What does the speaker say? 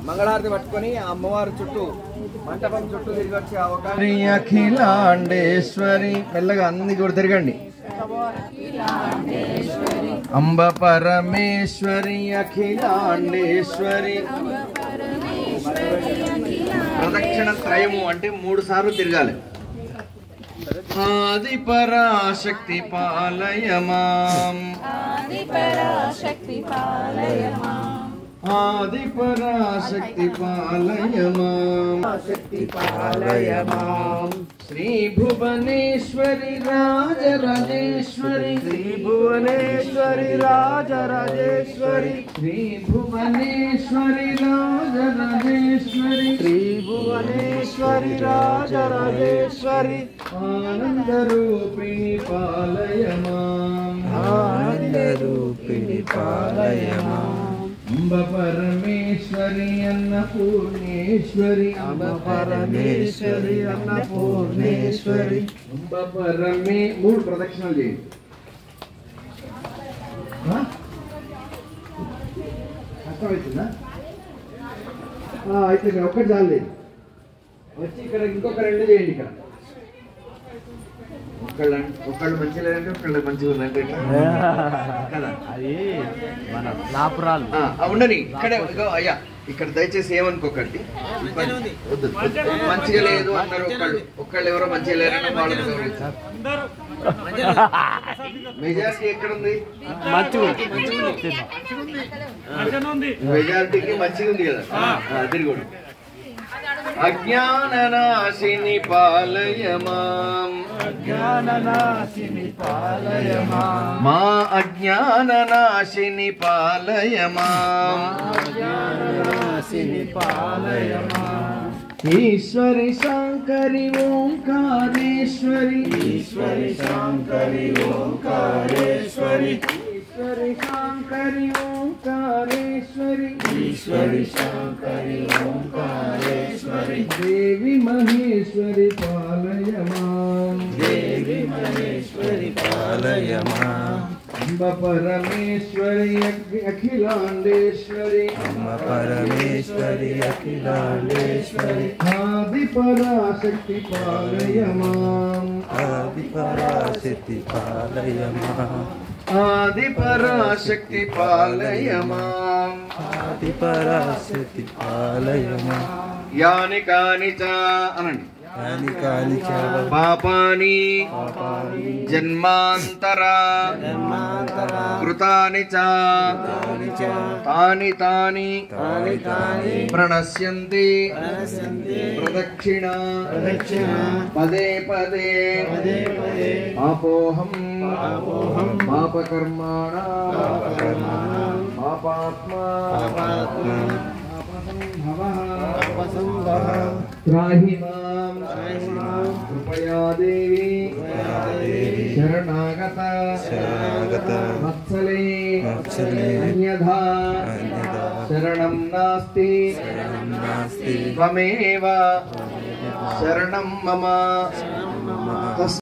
మంగళారతి పట్టుకొని అమ్మవారి చుట్టూ మంటపం చుట్టూ తిరిగి వచ్చే అవకాశం. అఖిలాండేశ్వరి మెల్లగా అన్ని కూడా తిరగండి. అంబ పరమేశ్వరి అఖిలాండేశ్వరి. ప్రదక్షిణ త్రయము అంటే 3 సార్లు తిరగాలి. ఆది పరాశక్తి పాలయ మాం, ఆది పరాశక్తి పాలయ మాం, ఆది పరాశక్తి పాలయ మాం, శక్తి పాలయ మాం. శ్రీ భువనేశ్వరి రాజరాజేశ్వరి, శ్రీ భువనేశ్వరి రాజరాజేశ్వరి, శ్రీ భువనేశ్వరి రాజరాజేశ్వరి, శ్రీ భువనేశ్వరి రాజరాజేశ్వరి. ఆనంద రూపిణి పాలయ మాం, ఆనంద రూపిణి పాలయ మాం. అంబ పరమేశ్వరి అన్నపూర్ణేశ్వరి, అంబ పరమేశ్వరి అన్నపూర్ణేశ్వరి. అంబ పరమే 3 ప్రదక్షిణలు చేయండి. అర్థమవుతుందా? అయితే ఒక్కటి చాలేదు. వచ్చి ఇక్కడ ఇంకొక 2 చేయండి. ఇక్కడ ఒకళ్ళు మంచిగా లేదంటే ఒకళ్ళు మంచిగా ఉందంటే కదా, అది మన లాపురాలు ఉండని. ఇక్కడే అయ్యా, ఇక్కడ దయచేసి ఏమనుకోకండి, మంచిగా లేదు అన్నారు ఒకళ్ళు ఎవరో మంచిగా లేరని వాళ్ళని గౌరవించారు. మెజారిటీ ఎక్కడుంది? మెజారిటీకి మంచిగా ఉంది కదా, తిరిగి. అజ్ఞాననాశిని పాలయ మాం, అజ్ఞాననాశిని పాలయ మాం, మా అజ్ఞాననాశిని పాలయ మాం, అజ్ఞాననాశిని పాలయ మాం. ఈశ్వరి శాంకరి ఓంకారేశ్వరి, ఈశ్వరి శాంకరి ఓంకారేశ్వరి, ఈశ్వరి శాంకరి ఓంకారేశ్వరి, ఈశ్వరి శాంకరి ఓంకారేశ్వరి. దేవి మహేశ్వరి పాలయ మాం, దేవి మహేశ్వరి పాలయ మాం. అంబ పరమేశ్వరి అఖిలాండేశ్వరి, అంబ పరమేశ్వరి అఖిలాండేశ్వరి. ఆది పరాశక్తి పాలయ మాం, ఆది పరాశక్తి పాలయ మాం, ఆది పరాశక్తి పాలయ మాం, ఆది పరాశక్తి పాలయ మాం. యాని కాని చ అనండి. యాని కాని చ పాపాని జన్మాంతర కృతాని చ తాని తాని ప్రణశ్యంతి ప్రదక్షిణ పదే పదే పాపోహం పాపకర్మాణం పాపాత్మా త్రాహి మాం కృపయా దేవి శరణాగత వత్సలే అన్యథా శరణం నాస్తి త్వమేవ శరణం మమ.